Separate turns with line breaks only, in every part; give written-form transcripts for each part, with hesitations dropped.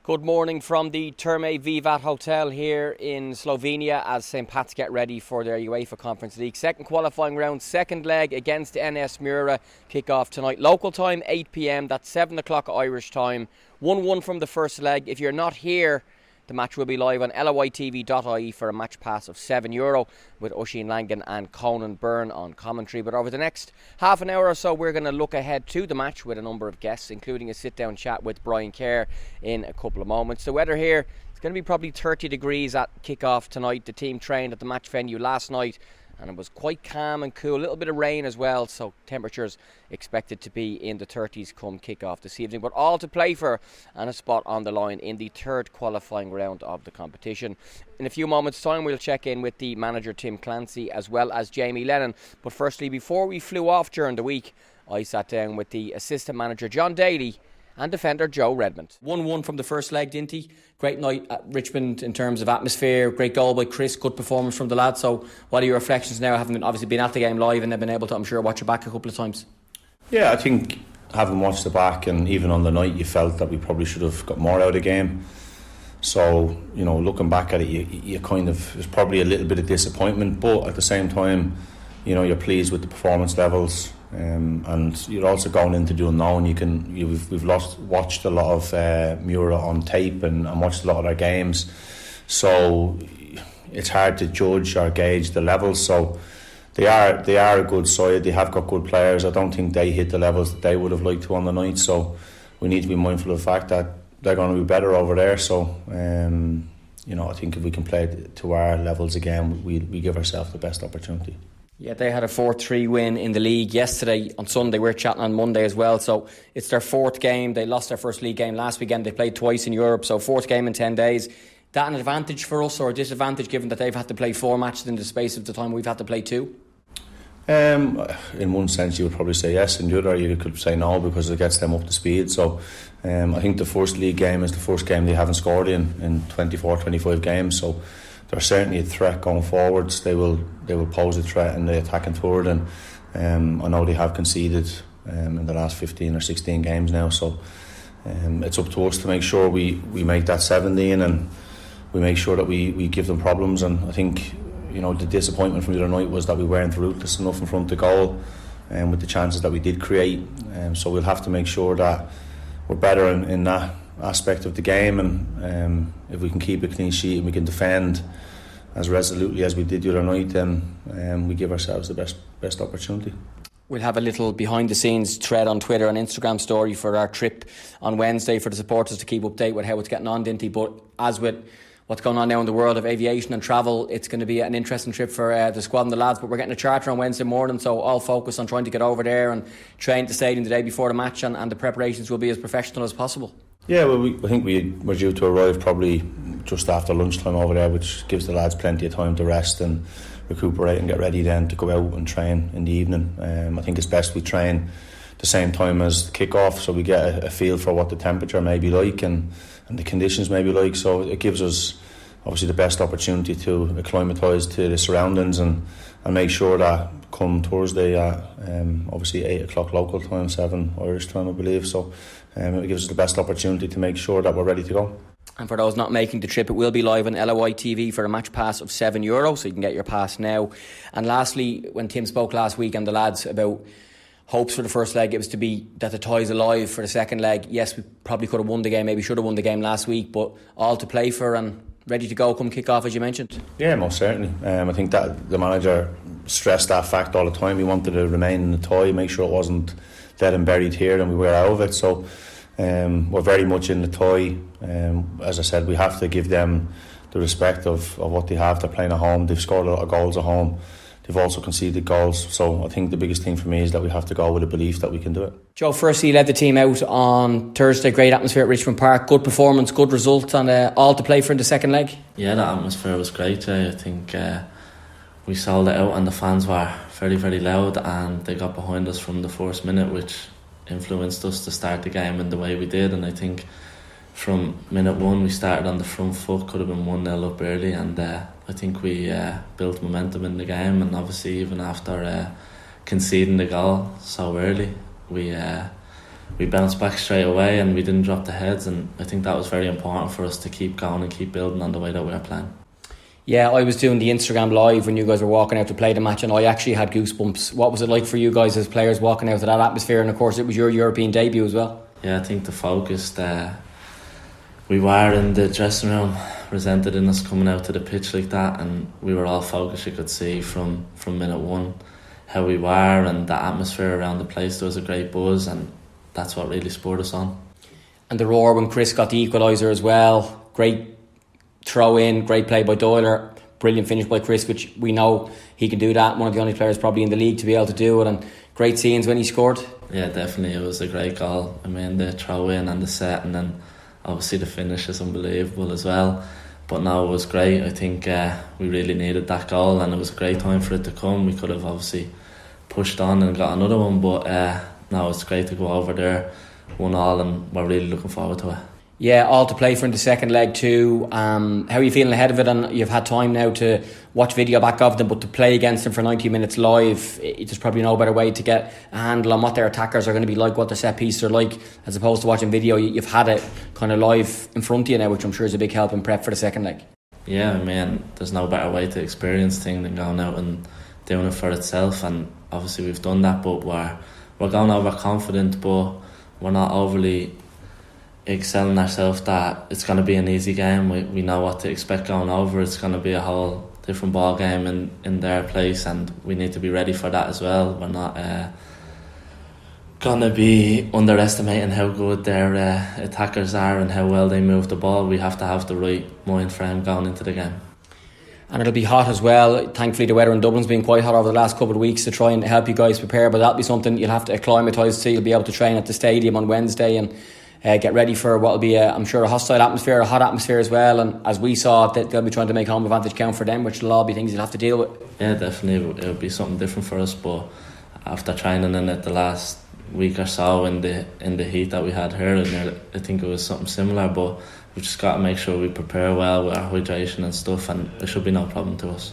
Good morning from the Terme Vivat Hotel here in Slovenia as St. Pat's get ready for their UEFA Conference League second qualifying round, second leg against NS Mura. Kick-off tonight, local time 8 p.m, that's 7 o'clock Irish time. 1-1 from the first leg. If you're not here, the match will be live on loitv.ie for a match pass of €7 with Oisin Langan and Conan Byrne on commentary. But over the next half an hour or so, we're going to look ahead to the match with a number of guests, including a sit-down chat with Brian Kerr in a couple of moments. The weather here is going to be probably 30 degrees at kick-off tonight. The team trained at the match venue last night and it was quite calm and cool, a little bit of rain as well, so temperatures expected to be in the 30s come kick-off this evening, but all to play for and a spot on the line in the third qualifying round of the competition. In a few moments time we'll check in with the manager Tim Clancy as well as Jamie Lennon, but firstly, before we flew off during the week, I sat down with the assistant manager Jon Daly and defender Joe Redmond. 1-1 from the first leg, didn't he? Great night at Richmond in terms of atmosphere, great goal by Chris, good performance from the lads. So what are your reflections now, having obviously been at the game live and they've been able to, I'm sure, watch it back a couple of times?
Yeah, I think having watched it back and even on the night you felt that we probably should have got more out of the game. So, you know, looking back at it, you kind of, there's probably a little bit of disappointment, but at the same time, you know, you're pleased with the performance levels. And you're also going into the unknown. We've watched a lot of Mura on tape and watched a lot of their games, so it's hard to judge or gauge the levels. So they are a good side. They have got good players. I don't think they hit the levels that they would have liked to on the night. So we need to be mindful of the fact that they're going to be better over there. So you know, I think if we can play to our levels again, we give ourselves the best opportunity.
Yeah, they had a 4-3 win in the league yesterday. On Sunday, we're chatting on Monday as well. So it's their fourth game. They lost their first league game last weekend. They played twice in Europe, so fourth game in 10 days. That an advantage for us or a disadvantage given that they've had to play 4 matches in the space of the time we've had to play 2?
In one sense, you would probably say yes. In the other, you could say no because it gets them up to speed. So I think the first league game is the first game they haven't scored in 24, 25 games. So they're certainly a threat going forwards. They will pose a threat in the attacking third, and I know they have conceded in the last 15 or 16 games now. So it's up to us to make sure we make that 17 and we make sure that we give them problems. And I think, you know, the disappointment from the other night was that we weren't ruthless enough in front of the goal and with the chances that we did create. So we'll have to make sure that we're better in that aspect of the game, and if we can keep a clean sheet and we can defend as resolutely as we did the other night, then we give ourselves the best opportunity.
We'll have a little behind the scenes thread on Twitter and Instagram story for our trip on Wednesday for the supporters to keep update with how it's getting on, didn't he? But as with what's going on now in the world of aviation and travel, it's going to be an interesting trip for the squad and the lads. But we're getting a charter on Wednesday morning, so all focus on trying to get over there and train at the stadium the day before the match, and the preparations will be as professional as possible.
Yeah, well, I think we're due to arrive probably just after lunchtime over there, which gives the lads plenty of time to rest and recuperate and get ready then to go out and train in the evening. I think it's best we train the same time as the kick-off, so we get a feel for what the temperature may be like and the conditions may be like. So it gives us obviously the best opportunity to acclimatise to the surroundings and make sure that come Thursday at obviously 8 o'clock local time, 7 Irish time I believe. So it gives us the best opportunity to make sure that we're ready to go.
And for those not making the trip, it will be live on LOI-TV for a match pass of €7, so you can get your pass now. And lastly, when Tim spoke last week and the lads about hopes for the first leg, it was to be that the tie's alive for the second leg. Yes, we probably could have won the game, maybe should have won the game last week, but all to play for and ready to go come kick-off, as you mentioned.
Yeah, most certainly. I think that the manager stressed that fact all the time. He wanted to remain in the tie, make sure it wasn't dead and buried here and we were out of it. So we're very much in the tie. As I said, we have to give them the respect of what they have. They're playing at home. They've scored a lot of goals at home. They've also conceded goals. So I think the biggest thing for me is that we have to go with a belief that we can do it.
Joe, firstly, you led the team out on Thursday. Great atmosphere at Richmond Park. Good performance, good result, and all to play for in the second leg.
Yeah, the atmosphere was great. I think we sold it out and the fans were very, very loud, and they got behind us from the first minute, which influenced us to start the game in the way we did. And I think from minute 1 we started on the front foot, could have been 1-0 up early, and I think we built momentum in the game. And obviously even after conceding the goal so early, we we bounced back straight away and we didn't drop the heads, and I think that was very important for us to keep going and keep building on the way that we were playing.
Yeah, I was doing the Instagram live when you guys were walking out to play the match, and I actually had goosebumps. What was it like for you guys as players walking out to that atmosphere? And of course it was your European debut as well.
Yeah, I think the focus that we were in the dressing room resented in us coming out to the pitch like that, and we were all focused. You could see from minute one how we were, and the atmosphere around the place. There was a great buzz, and that's what really spurred us on. And
the roar when Chris got the equaliser as well. Great throw in, great play by Doyler, brilliant finish by Chris, which we know he can do that. One of the only players probably in the league to be able to do it, and great scenes when he scored.
Yeah, definitely, it was a great goal. I mean, the throw in and the set, and then obviously the finish is unbelievable as well. But no, it was great. I think we really needed that goal, and it was a great time for it to come. We could have obviously pushed on and got another one, but no, it's great to go over there 1-1, and we're really looking forward to it.
Yeah, all to play for in the second leg too. How are you feeling ahead of it? And you've had time now to watch video back of them, but to play against them for 90 minutes live, there's probably no better way to get a handle on what their attackers are going to be like, what the set pieces are like, as opposed to watching video. You've had it kind of live in front of you now, which I'm sure is a big help in prep for the second leg.
Yeah, I mean, there's no better way to experience things than going out and doing it for itself, and obviously we've done that, but we're going over confident, but we're not overly excelling ourselves that it's going to be an easy game. We know what to expect going over. It's going to be a whole different ball game in their place, and we need to be ready for that as well. We're not going to be underestimating how good their attackers are and how well they move the ball. We have to have the right mind frame going into the game. And
it'll be hot as well. Thankfully the weather in Dublin's been quite hot over the last couple of weeks to try and help you guys prepare, but that'll be something you'll have to acclimatise to. You'll be able to train at the stadium on Wednesday and get ready for what will be, I'm sure, a hostile atmosphere, a hot atmosphere as well. And as we saw, they'll be trying to make home advantage count for them, which will all be things you'll have to deal with.
Yeah, definitely. It'll be something different for us. But after training in it the last week or so in the heat that we had here, and I think it was something similar. But we've just got to make sure we prepare well with our hydration and stuff, and there should be no problem to us.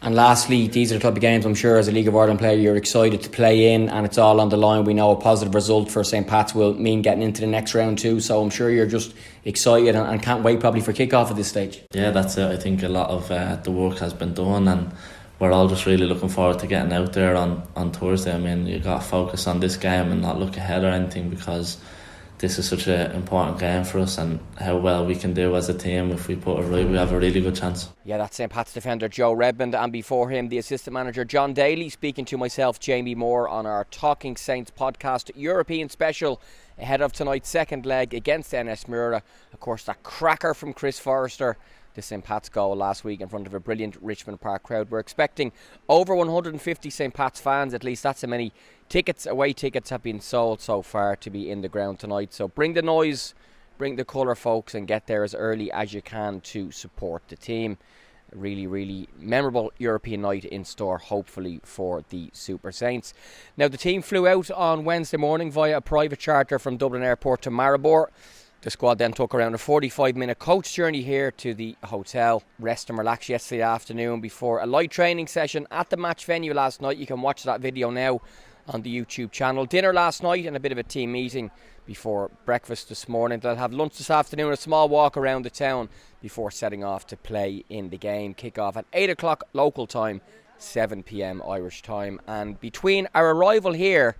And lastly, these are the type of games I'm sure as a League of Ireland player you're excited to play in, and it's all on the line. We know a positive result for St. Pat's will mean getting into the next round too, so I'm sure you're just excited and can't wait probably for kick-off at this stage.
Yeah, that's it. I think a lot of the work has been done, and we're all just really looking forward to getting out there on Thursday. I mean, you got to focus on this game and not look ahead or anything, because this is such an important game for us, and how well we can do as a team. If we put it right, we have a really good chance.
Yeah, that's St. Pat's defender Joe Redmond, and before him the assistant manager Jon Daly, speaking to myself, Jamie Moore, on our Talking Saints podcast European special ahead of tonight's second leg against NS Mura. Of course, that cracker from Chris Forrester, the St. Pat's goal last week in front of a brilliant Richmond Park crowd. We're expecting over 150 St. Pat's fans, at least that's how many away tickets have been sold so far to be in the ground tonight. So bring the noise, bring the colour, folks, and get there as early as you can to support the team. A really, really memorable European night in store, hopefully, for the Super Saints. Now, the team flew out on Wednesday morning via a private charter from Dublin Airport to Maribor. The squad then took around a 45-minute coach journey here to the hotel. Rest and relax yesterday afternoon before a light training session at the match venue last night. You can watch that video now on the YouTube channel. Dinner last night and a bit of a team meeting before breakfast this morning. They'll have lunch this afternoon, a small walk around the town before setting off to play in the game. Kick off at 8 o'clock local time, 7 p.m. Irish time. And between our arrival here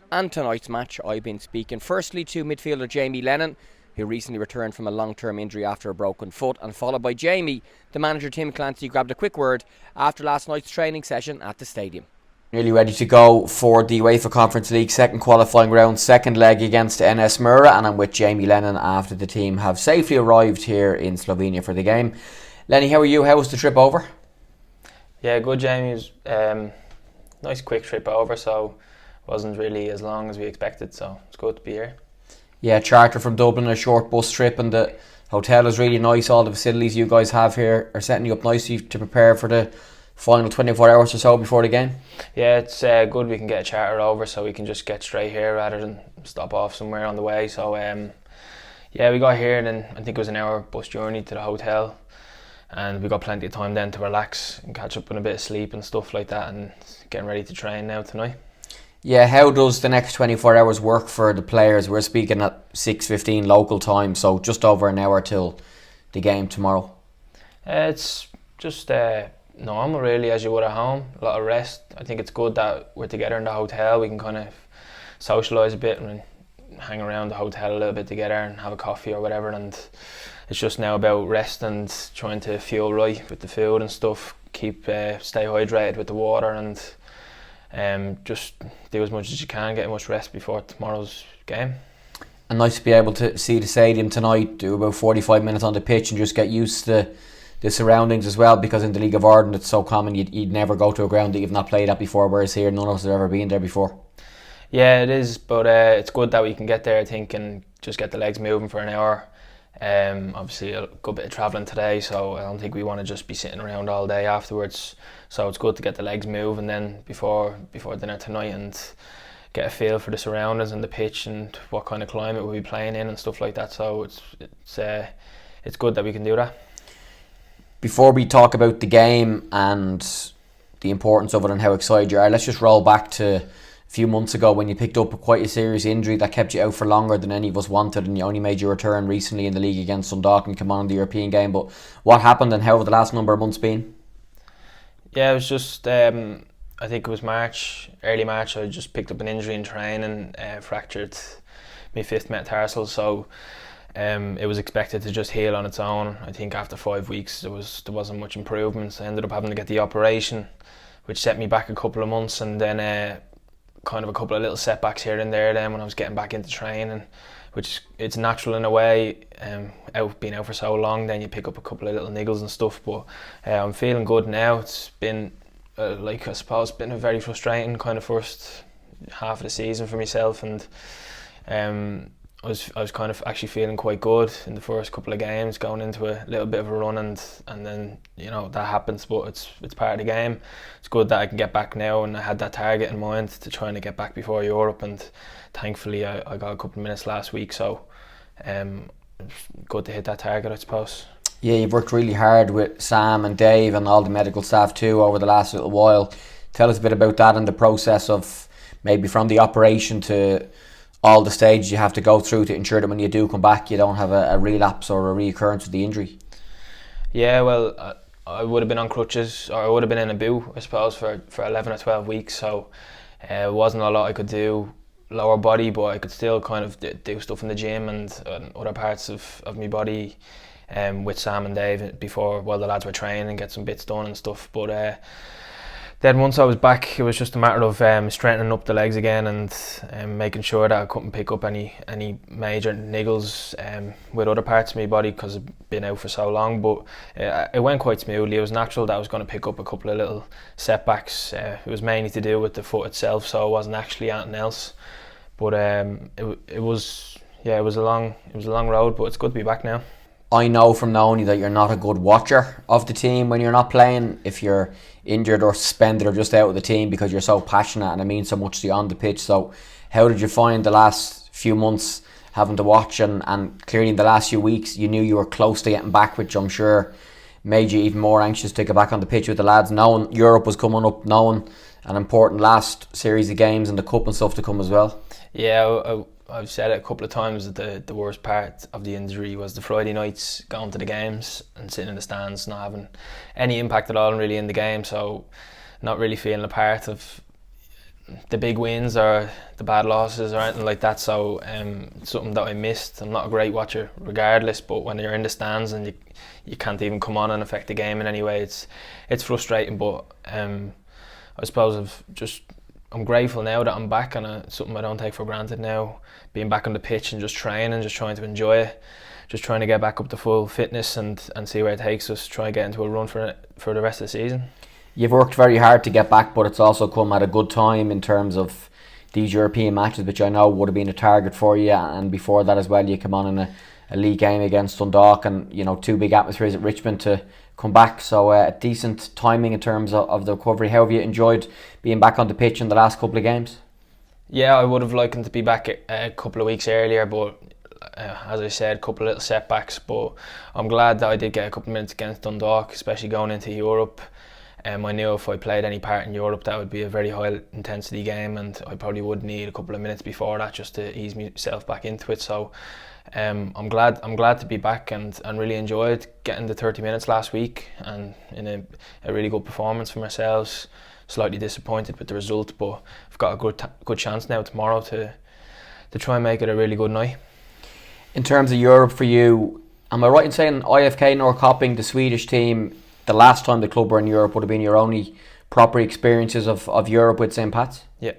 and tonight's match, I've been speaking firstly to midfielder Jamie Lennon, who recently returned from a long-term injury after a broken foot, and followed by Jamie, the manager Tim Clancy, who grabbed a quick word after last night's training session at the stadium. Nearly ready to go for the UEFA Conference League second qualifying round, second leg against NS Mura, and I'm with Jamie Lennon after the team have safely arrived here in Slovenia for the game. Lenny, how are you? How was the trip over?
Yeah, good, Jamie. It was nice quick trip over, so it wasn't really as long as we expected, so it's good to be here.
Yeah, charter from Dublin, a short bus trip, and the hotel is really nice. All the facilities you guys have here are setting you up nicely to prepare for the final 24 hours or so before the game.
Yeah, it's good we can get a charter over, so we can just get straight here rather than stop off somewhere on the way. So yeah, we got here, and then I think it was an hour bus journey to the hotel, and we got plenty of time then to relax and catch up on a bit of sleep and stuff like that, and getting ready to train now tonight.
Yeah, how does the next 24 hours work for the players? We're speaking at 6:15 local time, so just over an hour till the game tomorrow.
It's just normal, really, as you would at home. A lot of rest. I think it's good that we're together in the hotel. We can kind of socialise a bit and hang around the hotel a little bit together and have a coffee or whatever. And it's just now about rest and trying to feel right with the food and stuff. Keep stay hydrated with the water and just do as much as you can, get much rest before tomorrow's game.
And nice to be able to see the stadium tonight, do about 45 minutes on the pitch and just get used to the surroundings as well, because in the League of Ireland it's so common you'd never go to a ground that you've not played at before, whereas here none of us have ever been there before.
Yeah, it is, but it's good that we can get there, I think, and just get the legs moving for an hour. Obviously a good bit of travelling today, so I don't think we want to just be sitting around all day afterwards. So it's good to get the legs moving then before dinner tonight and get a feel for the surroundings and the pitch and what kind of climate we'll be playing in and stuff like that. So it's good that we can do that.
Before we talk about the game and the importance of it and how excited you are, let's just roll back to a few months ago when you picked up quite a serious injury that kept you out for longer than any of us wanted, and you only made your return recently in the league against Dundalk and come on in the European game. But what happened and how have the last number of months been?
Yeah, it was just I think it was early March. I just picked up an injury in training, fractured my fifth metatarsal, so it was expected to just heal on its own. I think after 5 weeks there wasn't much improvement. I ended up having to get the operation, which set me back a couple of months, and then kind of a couple of little setbacks here and there then when I was getting back into training, which it's natural in a way. Being out for so long, then you pick up a couple of little niggles and stuff, but I'm feeling good now. It's been I suppose been a very frustrating kind of first half of the season for myself, and I was kind of actually feeling quite good in the first couple of games, going into a little bit of a run, and then that happens, but it's part of the game. It's good that I can get back now, and I had that target in mind to trying to get back before Europe, and thankfully I got a couple of minutes last week, so it's good to hit that target, I suppose.
Yeah, you've worked really hard with Sam and Dave and all the medical staff too over the last little while. Tell us a bit about that and the process of maybe from the operation to all the stages you have to go through to ensure that when you do come back you don't have a relapse or a reoccurrence of the injury.
Yeah, well, I would have been on crutches, or I would have been in a boot, I suppose, for 11 or 12 weeks, so it wasn't a lot I could do lower body, but I could still kind of do stuff in the gym and other parts of my body with Sam and Dave before while the lads were training and get some bits done and stuff. But then once I was back, it was just a matter of strengthening up the legs again and making sure that I couldn't pick up any major niggles with other parts of my body because I've been out for so long. But it went quite smoothly. It was natural that I was going to pick up a couple of little setbacks. It was mainly to do with the foot itself, so it wasn't actually anything else. But it was a long road, but it's good to be back now.
I know from knowing you that you're not a good watcher of the team when you're not playing, if you're injured or suspended or just out of the team, because you're so passionate and it means so much to you on the pitch. So how did you find the last few months having to watch, and clearly in the last few weeks you knew you were close to getting back, which I'm sure made you even more anxious to get back on the pitch with the lads, knowing Europe was coming up, knowing an important last series of games and the cup and stuff to come as well?
Yeah, I've said it a couple of times that the worst part of the injury was the Friday nights going to the games and sitting in the stands, not having any impact at all really in the game, so not really feeling a part of the big wins or the bad losses or anything like that. So it's something that I missed. I'm not a great watcher regardless, but when you're in the stands and you can't even come on and affect the game in any way, it's frustrating. But I suppose I'm grateful now that I'm back, and it's something I don't take for granted now, being back on the pitch and just training, just trying to enjoy it, just trying to get back up to full fitness and see where it takes us, try and get into a run for the rest of the season.
You've worked very hard to get back, but it's also come at a good time in terms of these European matches, which I know would have been a target for you, and before that as well you come on in a league game against Dundalk, and two big atmospheres at Richmond to come back, so decent timing in terms of the recovery. How have you enjoyed being back on the pitch in the last couple of games?
Yeah, I would have liked to be back a couple of weeks earlier, but as I said, a couple of little setbacks, but I'm glad that I did get a couple of minutes against Dundalk, especially going into Europe. I knew if I played any part in Europe that would be a very high intensity game, and I probably would need a couple of minutes before that just to ease myself back into it. So I'm glad to be back, and really enjoyed getting the 30 minutes last week, and in a really good performance from ourselves. Slightly disappointed with the result, but I've got a good chance now tomorrow to try and make it a really good night.
In terms of Europe for you, am I right in saying IFK Norrköping, the Swedish team, the last time the club were in Europe would have been your only proper experiences of Europe with St. Pat's?
Yeah.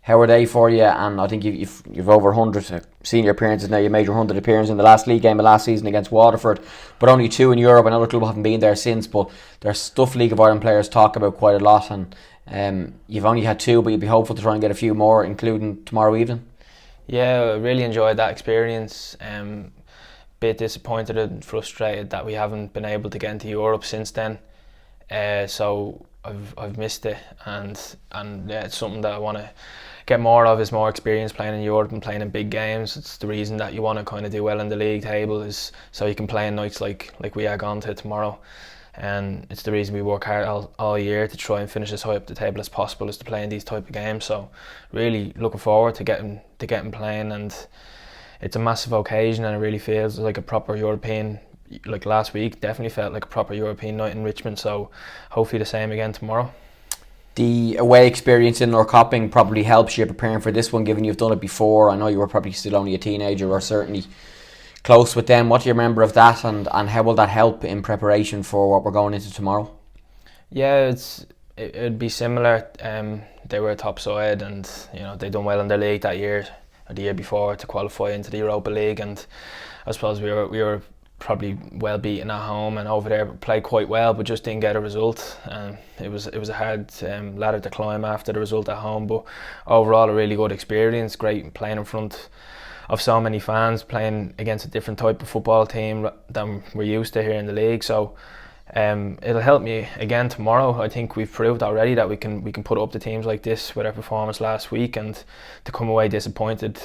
How are they for you? And I think you've over 100 senior appearances now. You made your 100th appearance in the last league game of last season against Waterford, but only 2 in Europe. I know the club haven't been there since, but there's stuff League of Ireland players talk about quite a lot, and you've only had 2, but you'd be hopeful to try and get a few more, including tomorrow evening.
Yeah, I really enjoyed that experience. Bit disappointed and frustrated that we haven't been able to get into Europe since then. So I've missed it, and yeah, it's something that I want to get more of, is more experience playing in Europe and playing in big games. It's the reason that you want to kind of do well in the league table, is so you can play in nights like we are going to tomorrow. And it's the reason we work hard all year to try and finish as high up the table as possible, is to play in these type of games. So really looking forward to getting playing, and it's a massive occasion, and it really feels like a proper European. Like last week definitely felt like a proper European night in Richmond, so hopefully the same again tomorrow.
The away experience in Norrköping probably helps you preparing for this one, given you've done it before. I know you were probably still only a teenager, or certainly close with them. What do you remember of that, and how will that help in preparation for what we're going into tomorrow?
Yeah, it'd be similar. They were a top side, and they'd done well in their league that year or the year before to qualify into the Europa League, and I suppose we were probably well beaten at home, and over there played quite well but just didn't get a result. It was a hard ladder to climb after the result at home, but overall a really good experience. Great playing in front of so many fans, playing against a different type of football team than we're used to here in the league. So it'll help me again tomorrow. I think we've proved already that we can put up to teams like this with our performance last week, and to come away disappointed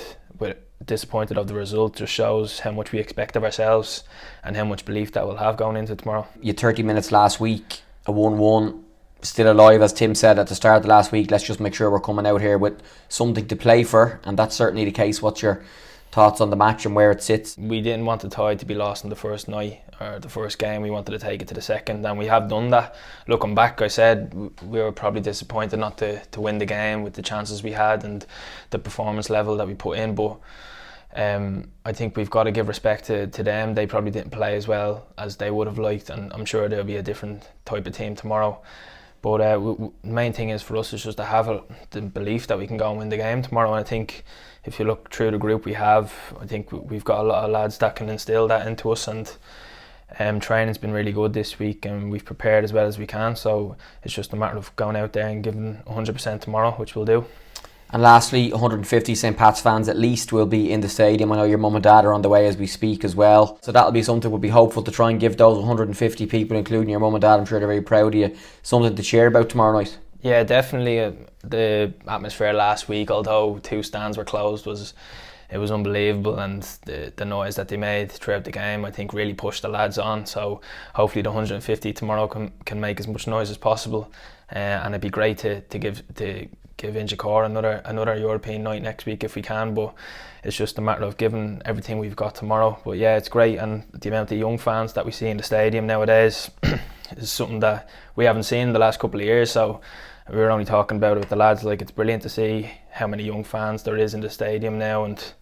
of the result just shows how much we expect of ourselves and how much belief that we'll have going into tomorrow.
You had 30 minutes last week, a 1-1, still alive, as Tim said at the start of last week. Let's just make sure we're coming out here with something to play for, and that's certainly the case. What's your thoughts on the match and where it sits?
We didn't want the tie to be lost in the first night or the first game. We wanted to take it to the second, and we have done that. Looking back, I said we were probably disappointed not to win the game with the chances we had and the performance level that we put in, but I think we've got to give respect to them. They probably didn't play as well as they would have liked, and I'm sure there'll be a different type of team tomorrow. But the main thing is for us is just to have the belief that we can go and win the game tomorrow. And I think if you look through the group we have, I think we've got a lot of lads that can instill that into us, and training's been really good this week, and we've prepared as well as we can. So it's just a matter of going out there and giving 100% tomorrow, which we'll do.
And lastly, 150 St. Pat's fans at least will be in the stadium. I know your mum and dad are on the way as we speak as well. So that'll be something we'll be hopeful to try and give those 150 people, including your mum and dad, I'm sure they're very proud of you, something to cheer about tomorrow night.
Yeah, definitely. The atmosphere last week, although 2 stands were closed, was unbelievable, and the noise that they made throughout the game, I think, really pushed the lads on. So hopefully the 150 tomorrow can make as much noise as possible, and it'd be great to give Inchicore another European night next week if we can. But it's just a matter of giving everything we've got tomorrow. But yeah, it's great, and the amount of young fans that we see in the stadium nowadays is something that we haven't seen in the last couple of years. So we were only talking about it with the lads, like it's brilliant to see how many young fans there is in the stadium now, and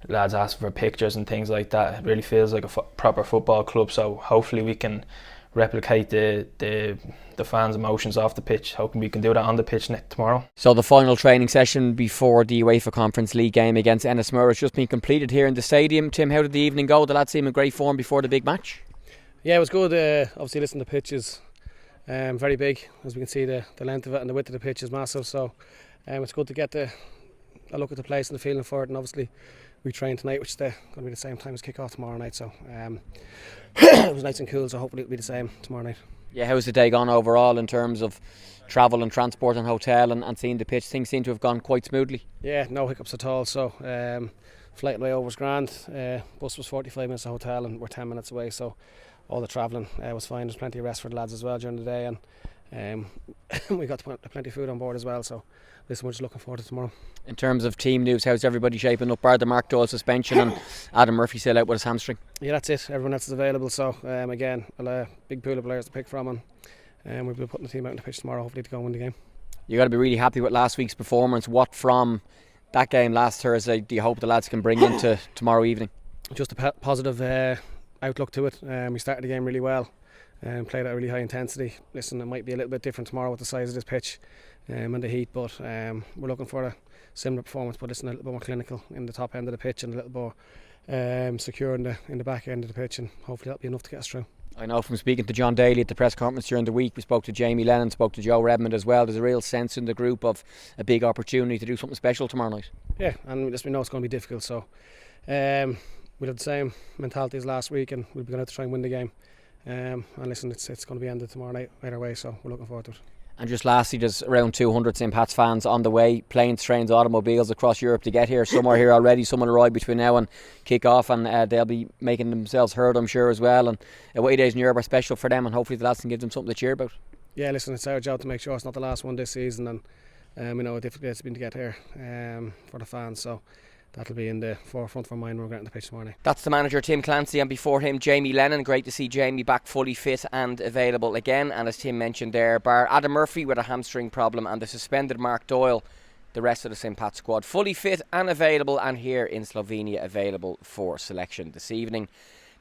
lads asking for pictures and things like that. It really feels like a proper football club. So hopefully we can replicate the fans' emotions off the pitch. Hoping we can do that on the pitch tomorrow.
So the final training session before the UEFA Conference League game against NS Mura has just been completed here in the stadium. Tim, how did the evening go? The lads seem in great form before the big match.
Yeah, it was good. Obviously, listen, the pitch is very big. As we can see, the length of it and the width of the pitch is massive. So it's good to get a look at the place and the feeling for it. And obviously, we train tonight, which is going to be the same time as kick-off tomorrow night. So it was nice and cool. So hopefully it'll be the same tomorrow night. Yeah,
how's the day gone overall in terms of travel and transport and hotel and seeing the pitch? Things seem to have gone quite smoothly.
Yeah, no hiccups at all. So flight and way over was grand. Bus was 45 minutes to hotel, and we're 10 minutes away. So all the travelling was fine. There's plenty of rest for the lads as well during the day, and We got plenty of food on board as well, so listen, we're just looking forward to tomorrow.
In terms of team news, how's everybody shaping up? Bar the Mark Doyle suspension and Adam Murphy still out with his hamstring.
Yeah, that's it. Everyone else is available, so again, a big pool of players to pick from, and we'll be putting the team out on the pitch tomorrow, hopefully to go and win the game.
You got to be really happy with last week's performance. What from that game last Thursday do you hope the lads can bring into tomorrow evening?
Just a positive outlook to it. We started the game really well and played at a really high intensity. Listen, it might be a little bit different tomorrow with the size of this pitch and the heat, but we're looking for a similar performance, but listen, a little bit more clinical in the top end of the pitch and a little more secure in the back end of the pitch, and hopefully that'll be enough to get us through.
I know from speaking to Jon Daly at the press conference during the week, we spoke to Jamie Lennon, spoke to Joe Redmond as well. There's a real sense in the group of a big opportunity to do something special tomorrow night. Yeah,
and we know it's going to be difficult, so we'll have the same mentality as last week, and we'll be going out to try and win the game. And listen, it's going to be ended tomorrow night either way, so we're looking forward to it.
And just lastly, there's around 200 St Pat's fans on the way, planes, trains, automobiles across Europe to get here. Some are here already, some will arrive between now and kick-off, and they'll be making themselves heard, I'm sure, as well. And away days in Europe are special for them, and hopefully the lads can give them something to cheer about.
Yeah, listen, it's our job to make sure it's not the last one this season, and we know how difficult it's been to get here for the fans, so that'll be in the forefront of our mind when we're getting the pitch tomorrow night.
That's the manager Tim Clancy, and before him Jamie Lennon. Great to see Jamie back fully fit and available again, and as Tim mentioned there, bar Adam Murphy with a hamstring problem and the suspended Mark Doyle, the rest of the St Pat's squad fully fit and available, and here in Slovenia available for selection this evening.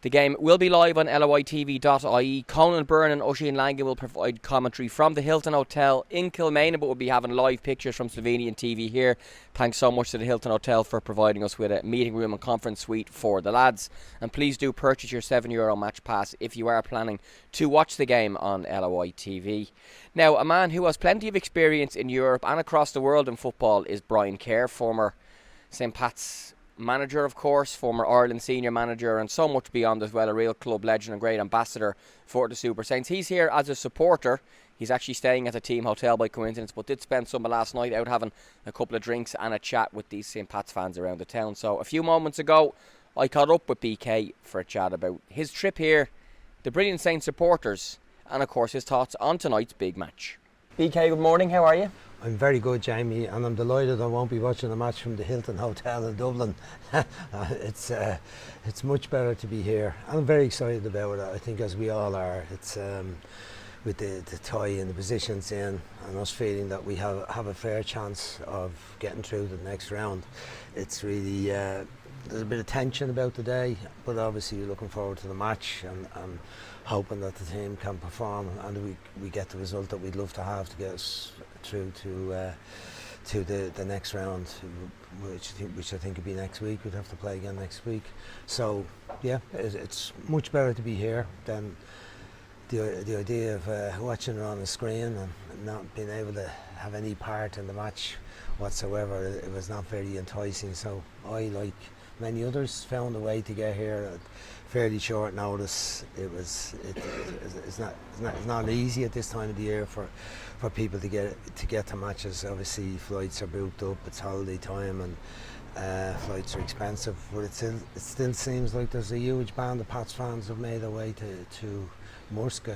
The game will be live on loitv.ie. Conan Byrne and Oisin Langan will provide commentary from the Hilton Hotel in Kilmainham, but we'll be having live pictures from Slovenian TV here. Thanks so much to the Hilton Hotel for providing us with a meeting room and conference suite for the lads. And please do purchase your €7 match pass if you are planning to watch the game on LOITV. Now, a man who has plenty of experience in Europe and across the world in football is Brian Kerr, former St Pat's manager, of course, former Ireland senior manager, and so much beyond as well, a real club legend and great ambassador for the Super Saints. He's here as a supporter. He's actually staying at the team hotel by coincidence, but did spend some of last night out having a couple of drinks and a chat with these St Pat's fans around the town. So a few moments ago I caught up with BK for a chat about his trip here, the brilliant Saints supporters, and of course his thoughts on tonight's big match. BK, good morning, how are you?
I'm very good, Jamie, and I'm delighted I won't be watching the match from the Hilton Hotel in Dublin. It's much better to be here. I'm very excited about it, I think, as we all are. It's with the tie and the positions in, and us feeling that we have a fair chance of getting through the next round. It's really there's a bit of tension about the day, but obviously we're looking forward to the match and hoping that the team can perform and we get the result that we'd love to have to get us through to the next round, which I think would be next week. We'd have to play again next week. So yeah, it's much better to be here than the idea of watching it on the screen and not being able to have any part in the match whatsoever. It was not very enticing. So I, like many others, found a way to get here at fairly short notice. It's not easy at this time of the year for people to get to matches. Obviously flights are booked up, it's holiday time, and flights are expensive, but it still seems like there's a huge band of Pats fans have made their way to Murska.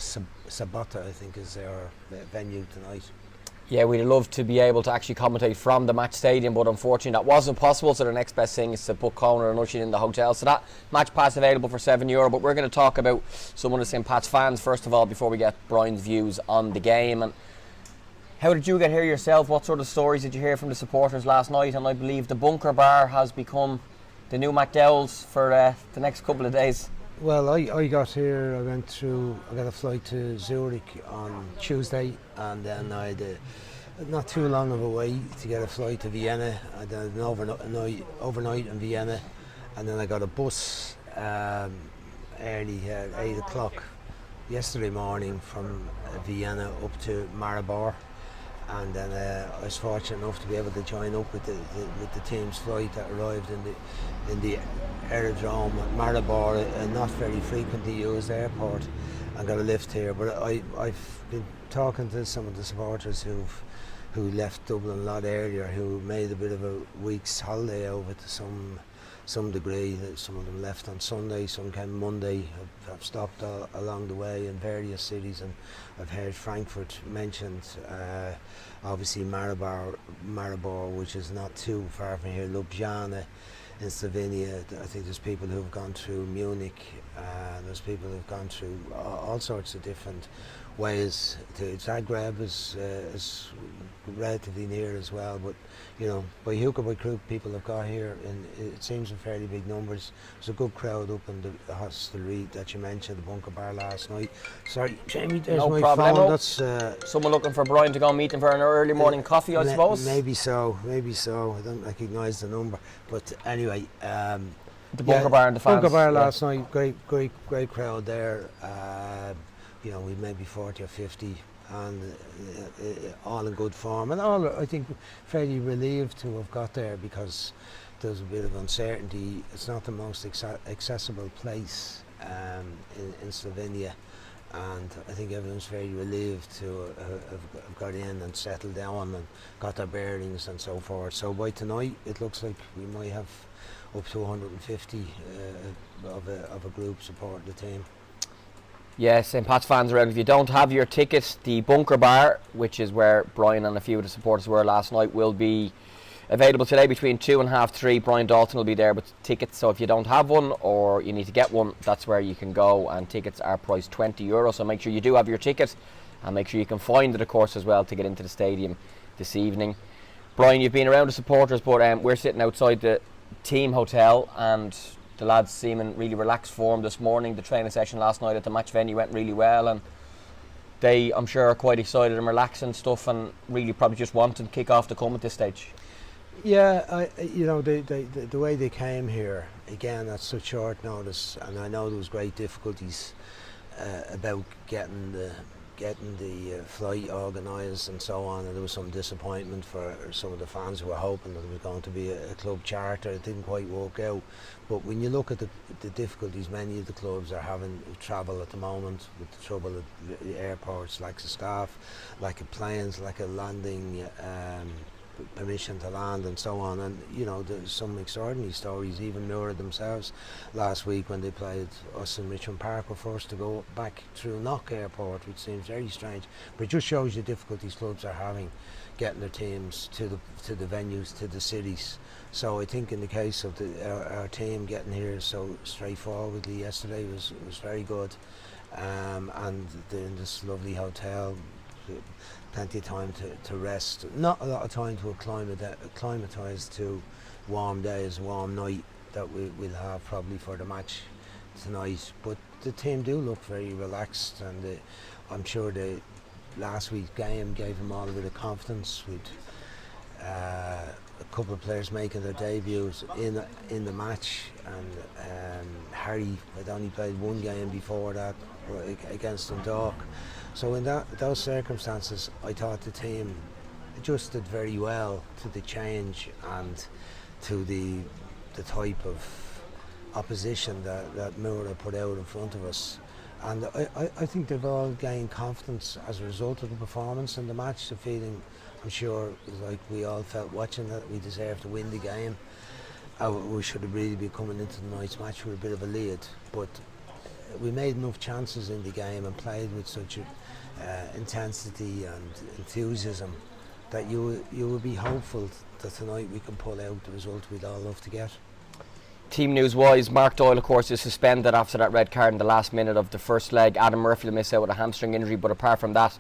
Sabota, I think, is their venue tonight.
Yeah, we'd love to be able to actually commentate from the match stadium, but unfortunately that wasn't possible, so the next best thing is to book Conan and Oisin in the hotel. So that match pass available for €7, but we're going to talk about some of the St Pat's fans first of all before we get Brian's views on the game. And how did you get here yourself? What sort of stories did you hear from the supporters last night? And I believe the Bunker Bar has become the new McDowell's for the next couple of days.
Well, I got here, I got a flight to Zurich on Tuesday, and then I had not too long of a wait to get a flight to Vienna. I did an overnight in Vienna, and then I got a bus early at 8 o'clock yesterday morning from Vienna up to Maribor. And then I was fortunate enough to be able to join up with the team's flight that arrived in the aerodrome at Maribor, a not very frequently used airport, and got a lift here. But I've been talking to some of the supporters who left Dublin a lot earlier, who made a bit of a week's holiday over to some some degree. Some of them left on Sunday, some came Monday, have stopped along the way in various cities, and I've heard Frankfurt mentioned, obviously Maribor, which is not too far from here, Ljubljana in Slovenia. I think there's people who have gone through Munich, there's people who have gone through all sorts of different ways. Zagreb is relatively near as well, but you know, by hook or by crook, people have got here, and it seems in fairly big numbers. There's a good crowd up in the hostelry that you mentioned, the Bunker Bar last night. Sorry, Jamie, there's
No
my
problemo.
phone. That's
Someone looking for Brian to go and meet them for an early morning coffee, I suppose.
maybe so. I don't recognise the number, but anyway.
The Bunker Bar and the fans.
Bunker Bar last night, great crowd there. You know, we maybe 40 or 50, and all in good form, and all I think fairly relieved to have got there, because there's a bit of uncertainty. It's not the most accessible place in Slovenia, and I think everyone's very relieved to have got in and settled down and got their bearings and so forth. So by tonight, it looks like we might have up to 150 of a group supporting the team.
Yes, St. Pat's fans around. If you don't have your tickets, the Bunker Bar, which is where Brian and a few of the supporters were last night, will be available today between 2 and half 3. Brian Dalton will be there with tickets, so if you don't have one or you need to get one, that's where you can go, and tickets are priced €20, so make sure you do have your ticket, and make sure you can find it, of course, as well, to get into the stadium this evening. Brian, you've been around the supporters, but we're sitting outside the team hotel, and the lads seem in really relaxed form this morning. The training session last night at the match venue went really well, and they, I'm sure, are quite excited and relaxed and stuff, and really probably just wanting kick-off to come at this stage.
Yeah, you know, the way they came here, again, at such short notice, and I know there was great difficulties about getting the flight organised and so on, and there was some disappointment for some of the fans who were hoping that it was going to be a club charter. It didn't quite work out, but when you look at the difficulties many of the clubs are having with travel at the moment, with the trouble at the airports, lack of staff, lack of planes, lack of landing permission to land and so on, and you know, there's some extraordinary stories. Even Mura themselves last week, when they played us in Richmond Park, were forced to go back through Knock Airport, which seems very strange, but it just shows you difficulties clubs are having getting their teams to the venues, to the cities. So I think in the case of our team getting here so straightforwardly yesterday was very good, and in this lovely hotel, plenty of time to rest, not a lot of time to acclimatise to warm days, warm night that we'll have probably for the match tonight. But the team do look very relaxed, and I'm sure the last week's game gave them all a bit of confidence, with a couple of players making their debuts in the match, and Harry had only played one game before that against Dundalk. So in those circumstances, I thought the team adjusted very well to the change and to the type of opposition that Mura put out in front of us. And I think they've all gained confidence as a result of the performance in the match. The feeling, I'm sure, like we all felt watching that, we deserved to win the game. We should have really been coming into the night's match with a bit of a lead, but we made enough chances in the game and played with such intensity and enthusiasm that you would be hopeful that tonight we can pull out the result we'd all love to get.
Team news wise, Mark Doyle, of course, is suspended after that red card in the last minute of the first leg. Adam Murphy will miss out with a hamstring injury, but apart from that,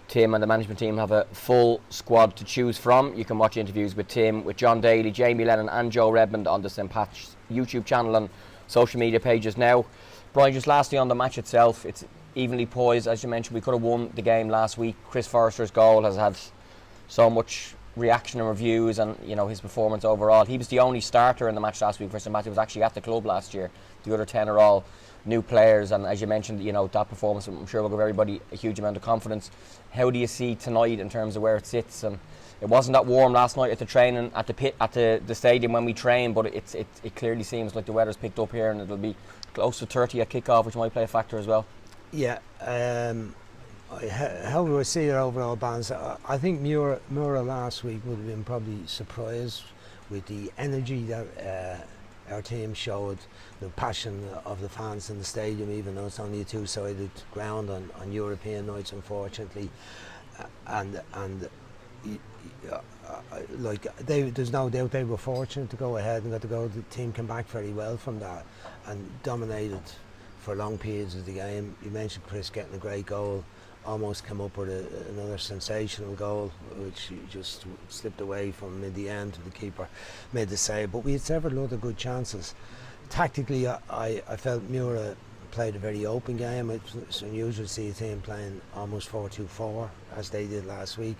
Tim and the management team have a full squad to choose from. You can watch interviews with Tim, with Jon Daly, Jamie Lennon and Joe Redmond on the St. Pat's YouTube channel and social media pages now. Brian, just lastly on the match itself, it's evenly poised. As you mentioned, we could have won the game last week. Chris Forrester's goal has had so much reaction and reviews, and you know, his performance overall. He was the only starter in the match last week for St. Pat's. He was actually at the club last year. The other 10 are all new players, and as you mentioned, you know, that performance I'm sure will give everybody a huge amount of confidence. How do you see tonight in terms of where it sits? And it wasn't that warm last night at the training at the pit at the stadium when we trained, but it clearly seems like the weather's picked up here, and it'll be close to 30 at kick-off, which might play a factor as well.
Yeah, how do I see their overall balance? I think Mura last week would have been probably surprised with the energy that our team showed the passion of the fans in the stadium, even though it's only a two-sided ground on European nights, unfortunately. There's no doubt they were fortunate to go ahead and got to go. The team came back very well from that and dominated for long periods of the game. You mentioned Chris getting a great goal, almost came up with another sensational goal, which just slipped away from him in the end. The keeper made the save, but we had several other good chances. Tactically, I felt Mura played a very open game. It's unusual to see a team playing almost 4-2-4 as they did last week.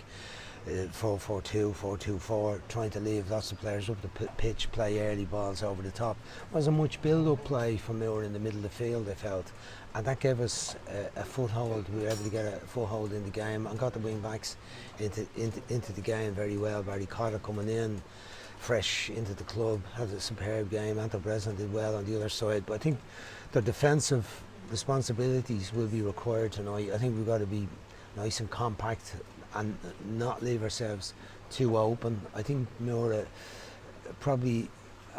4-4-2, 4-2-4, trying to leave lots of players up the pitch, play early balls over the top. It wasn't much build-up play from Mura in the middle of the field, I felt, and that gave us a foothold. We were able to get a foothold in the game and got the wing backs into the game very well. Barry Cotter coming in fresh into the club, had a superb game. Anto Breslin did well on the other side, but I think the defensive responsibilities will be required tonight. I think we've got to be nice and compact and not leave ourselves too open. I think Mura probably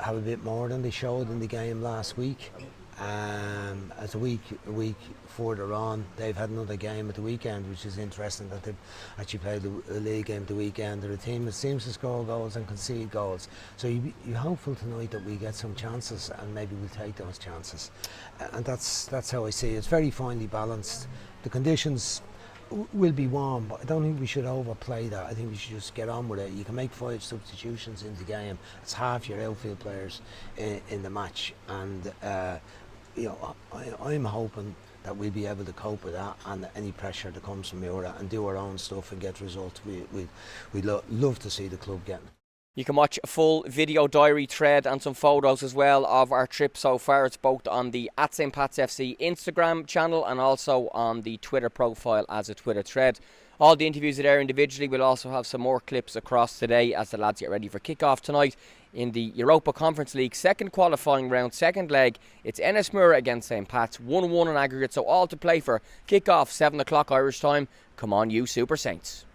have a bit more than they showed in the game last week. As a week further on, they've had another game at the weekend, which is interesting that they've actually played a league game at the weekend. They're a team that seems to score goals and concede goals. So you're hopeful tonight that we get some chances, and maybe we'll take those chances. And that's how I see it. It's very finely balanced. The conditions will be warm, but I don't think we should overplay that. I think we should just get on with it. You can make 5 substitutions in the game. It's half your outfield players in the match, and I'm hoping that we'll be able to cope with that and any pressure that comes from Mura and do our own stuff and get results. We'd love to see the club getting.
You can watch a full video diary thread and some photos as well of our trip so far. It's both on the @StPatsFC Instagram channel and also on the Twitter profile as a Twitter thread. All the interviews are there individually. We'll also have some more clips across today as the lads get ready for kick-off tonight in the Europa Conference League second qualifying round, second leg. It's NS Mura against St Pat's, 1-1 in aggregate, so all to play for. Kick-off 7 o'clock Irish time. Come on you Super Saints.